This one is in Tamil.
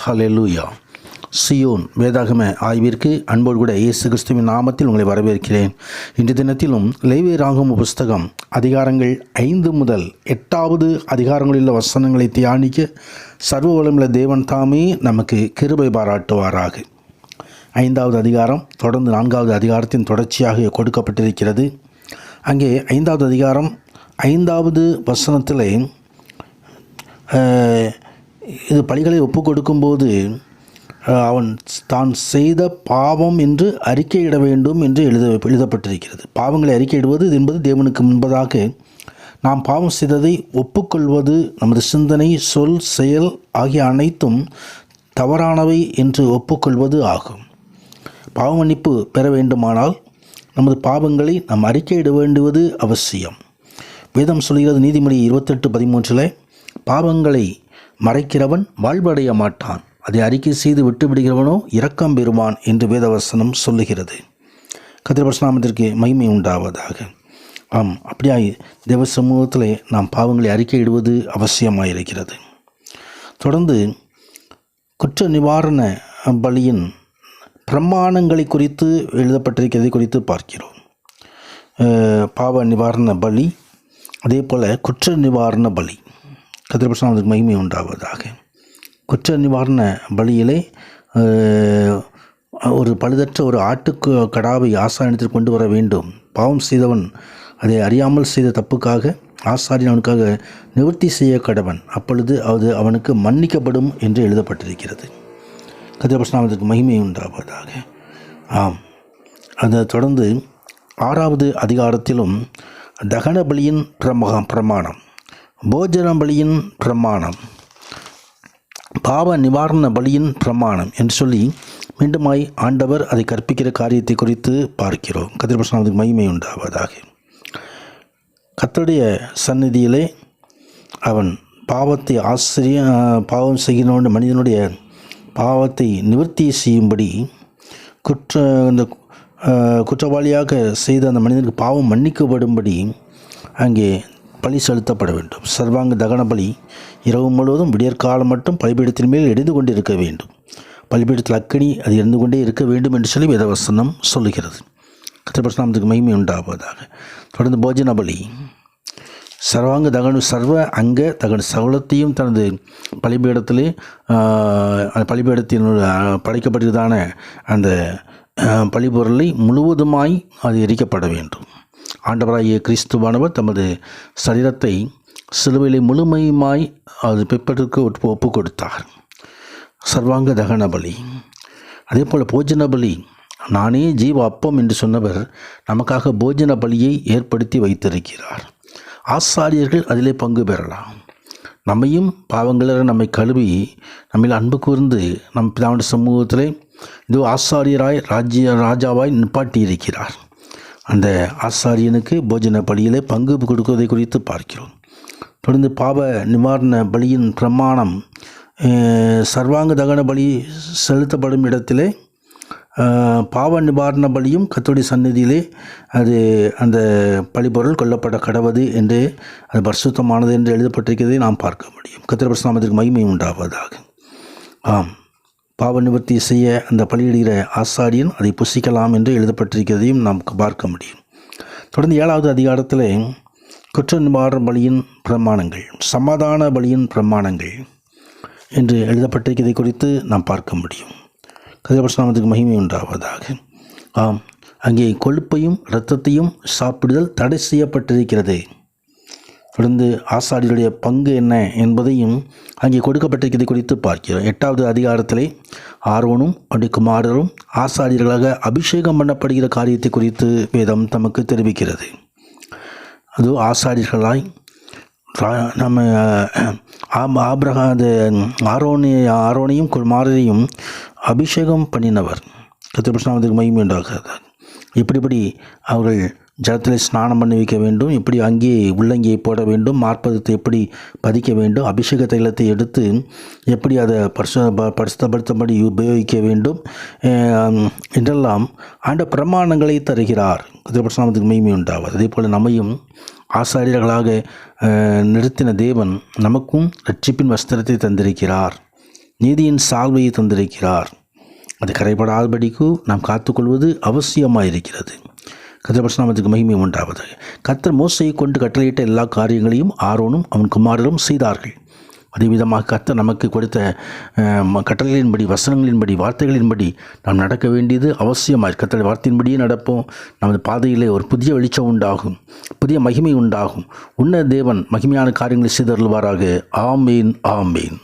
ஹல்லேலூயா. சியோன் வேதாகம ஆய்விற்கு அன்போடு கூட இயேசு கிறிஸ்துவின் நாமத்தில் உங்களை வரவேற்கிறேன். இன்று தினத்திலும் லேவியராகம புஸ்தகம் அதிகாரங்கள் 5 முதல் 8வது அதிகாரங்களிலுள்ள வசனங்களை தியானிக்க சர்வ வல்லமையுள்ள தேவன் தாமே நமக்கு கிருபை பாராட்டுவாராக. 5வது அதிகாரம் தொடர்ந்து 4வது அதிகாரத்தின் தொடர்ச்சியாக கொடுக்கப்பட்டிருக்கிறது. அங்கே 5வது அதிகாரம் 5வது வசனத்திலே இது பலிகளை ஒப்பு கொடுக்கும்போது அவன் தான் செய்த பாவம் என்று அறிக்கையிட வேண்டும் என்று எழுதப்பட்டிருக்கிறது. பாவங்களை அறிக்கையிடுவது என்பது தேவனுக்கு முன்பதாக நாம் பாவம் செய்ததை ஒப்புக்கொள்வது, நமது சிந்தனை, சொல், செயல் ஆகிய அனைத்தும் தவறானவை என்று ஒப்புக்கொள்வது ஆகும். பாவ மன்னிப்பு பெற வேண்டுமானால் நமது பாவங்களை நாம் அறிக்கையிட வேண்டுவது அவசியம். வேதம் சொல்கிறது நீதிமொழி 28:13 பாவங்களை மறைக்கிறவன் வாழ்வடைய மாட்டான், அதை அறிக்கை செய்து விட்டுவிடுகிறவனோ இரக்கம் பெறுவான் என்று வேதவசனம் சொல்லுகிறது. கர்த்தருடைய பரிசுத்த நாமத்திற்கு மகிமை உண்டாவதாக. ஆம், அப்படியாய் தேவ சமூகத்திலே நாம் பாவங்களை அறிக்கையிடுவது அவசியமாயிருக்கிறது. தொடர்ந்து குற்ற நிவாரண பலியின் பிரமாணங்களை குறித்து எழுதப்பட்டிருக்கிறதை குறித்து பார்க்கிறோம். பாவ நிவாரண பலி, அதே போல் குற்ற நிவாரண பலி. கர்த்தருடைய பரிசுத்த நாமத்திற்கு மகிமை உண்டாவதாக. குற்ற நிவாரண பலியிலே ஒரு பழுதற்ற ஒரு ஆட்டுக்கு கடாவை ஆசாரியத்தில் கொண்டு வர வேண்டும். பாவம் செய்தவன் அதை அறியாமல் செய்த தப்புக்காக ஆசாரியன் அவனுக்காக நிவர்த்தி செய்ய கடவன், அப்பொழுது அது அவனுக்கு மன்னிக்கப்படும் என்று எழுதப்பட்டிருக்கிறது. கர்த்தருடைய பரிசுத்த நாமத்திற்கு மகிமை உண்டாவதாக. ஆம், அதை தொடர்ந்து 6வது அதிகாரத்திலும் தகன பலியின் பிரமாணம், போஜன பலியின் பிரமாணம், பாவ நிவாரண பலியின் பிரமாணம் என்று சொல்லி மீண்டுமாய் ஆண்டவர் அதை கற்பிக்கிற காரியத்தை குறித்து பார்க்கிறோம். கர்த்தருடைய பரிசுத்த நாமத்திற்கு மகிமை உண்டாவதாக. கர்த்தருடைய சந்நிதியிலே அவன் பாவத்தை பாவம் செய்கிற மனிதனுடைய பாவத்தை நிவர்த்தி செய்யும்படி குற்றவாளியாக செய்த அந்த மனிதனுக்கு பாவம் மன்னிக்கப்படும்படி அங்கே பலி செலுத்தப்பட வேண்டும். சர்வாங்க தகன பலி இரவு முழுவதும் விடியற்காலம் மட்டும் பலிபீடத்தின் மேல் எரிந்து கொண்டு இருக்க வேண்டும். பலிபீடத்தில் அக்கினி அது எரிந்து கொண்டே இருக்க வேண்டும் என்று சொல்லி வேதவசனம் சொல்லுகிறது. கர்த்தருடைய பரிசுத்த நாமத்திற்கு மகிமை உண்டாவதாக. தொடர்ந்து போஜன பலி, சர்வாங்க தகன சர்வ அங்க தகன சகலத்தையும் தனது பலிபீடத்திலே பலிபீடத்தின் படைக்கப்பட்டதான அந்த பலிபொருளை முழுவதுமாய் அது எரிக்கப்பட வேண்டும். ஆண்டவராகிய கிறிஸ்துவானவர் தமது சரீரத்தை சிலுவையிலே முழுமையுமாய் அது பிற்பதற்கு ஒப்பு கொடுத்தார். சர்வாங்க தகன பலி. அதே போல் போஜன பலி, நானே ஜீவ அப்பம் என்று சொன்னவர் நமக்காக போஜன பலியை ஏற்படுத்தி வைத்திருக்கிறார். ஆசாரியர்கள் அதிலே பங்கு பெறலாம். நம்மையும் பாவங்களை நம்மை கழுவி நம்மில் அன்பு கூர்ந்து நம் பிதாவுடைய சமூகத்திலே இது ஆசாரியராய் ராஜாவாய் நிப்பாட்டி இருக்கிறார். அந்த ஆசாரியனுக்கு போஜன பலியிலே பங்கு கொடுக்குவதை குறித்து பார்க்கிறோம். தொடர்ந்து பாவ நிவாரண பலியின் பிரமாணம், சர்வாங்க தகன பலி செலுத்தப்படும் இடத்திலே பாவ நிவாரண பலியும் கர்த்தருடைய சந்நிதியிலே அது அந்த பலிபொருள் கொல்லப்பட கடவது என்று அது பரிசுத்தமானது என்று எழுதப்பட்டிருக்கிறதை நாம் பார்க்க முடியும். கர்த்தருடைய பரிசுத்த நாமத்திற்கு மகிமை உண்டாவதாக. ஆம், பாவ நிவர்த்தி செய்ய அந்த பலியிடுகிற ஆசாரியன் அதை புசிக்கலாம் என்று எழுதப்பட்டிருக்கிறதையும் நாம் பார்க்க முடியும். தொடர்ந்து 7வது அதிகாரத்தில் குற்ற நிவாரண பலியின் பிரமாணங்கள், சமாதான பலியின் பிரமாணங்கள் என்று எழுதப்பட்டிருக்கிறதை குறித்து நாம் பார்க்க முடியும். கர்த்தருடைய பரிசுத்த நாமத்திற்கு மகிமை உண்டாவதாக. ஆம், அங்கே கொழுப்பையும் இரத்தத்தையும் சாப்பிடுதல் தடை செய்யப்பட்டிருக்கிறது. தொடர்ந்து ஆசாரியருடைய பங்கு என்ன என்பதையும் அங்கே கொடுக்கப்பட்டிருக்கிறது குறித்து பார்க்கிறோம். 8வது அதிகாரத்திலே ஆரோனும் அவருடைய குமாரரும் ஆசாரியர்களாக அபிஷேகம் பண்ணப்படுகிற காரியத்தை குறித்து வேதம் தமக்கு தெரிவிக்கிறது. அது ஆசாரியர்களாய் நம்ம ஆரோனையும் குமாரரையும் அபிஷேகம் பண்ணினவர். கர்த்தருடைய பரிசுத்த நாமத்திற்கு மகிமை உண்டாகிறது. இப்படி அவர்கள் ஜலத்தில் ஸ்நானம் பண்ணி வைக்க வேண்டும், எப்படி அங்கேயே உள்ளங்கியை போட வேண்டும், மார்பகத்தை எப்படி பதிக்க வேண்டும், அபிஷேக தைலத்தை எடுத்து எப்படி அதை பரிசுத்தப்படுத்தபடி உபயோகிக்க வேண்டும் என்றெல்லாம் ஆண்ட பிரமாணங்களை தருகிறார். கர்த்தருடைய நாமத்துக்கு மகிமை உண்டாவது. அதே போல் நம்மையும் ஆசாரியர்களாக நிறுத்தின தேவன் நமக்கும் இரட்சிப்பின் வஸ்திரத்தை தந்திருக்கிறார். நீதியின் சால்வையை தந்திருக்கிறார். அது கரைபடாதபடிக்கு நாம் காத்துக்கொள்வது அவசியமாயிருக்கிறது. கர்த்தர் நாமத்துக்கு மகிமை உண்டாவது. கர்த்தர் மோசையை கொண்டு கட்டளையிட்ட எல்லா காரியங்களையும் ஆரோனும் அவன் குமாரரும் செய்தார்கள். அதே விதமாக கர்த்தர் நமக்கு கொடுத்த கட்டளைகளின்படி, வசனங்களின்படி, வார்த்தைகளின்படி நாம் நடக்க வேண்டியது அவசியமாக. கர்த்தர் வார்த்தையின்படியே நடப்போம். நமது பாதையிலே ஒரு புதிய வெளிச்சம் உண்டாகும், புதிய மகிமை உண்டாகும். உன்ன தேவன் மகிமையான காரியங்களை செய்தருள்வாராக. ஆமீன், ஆமீன்.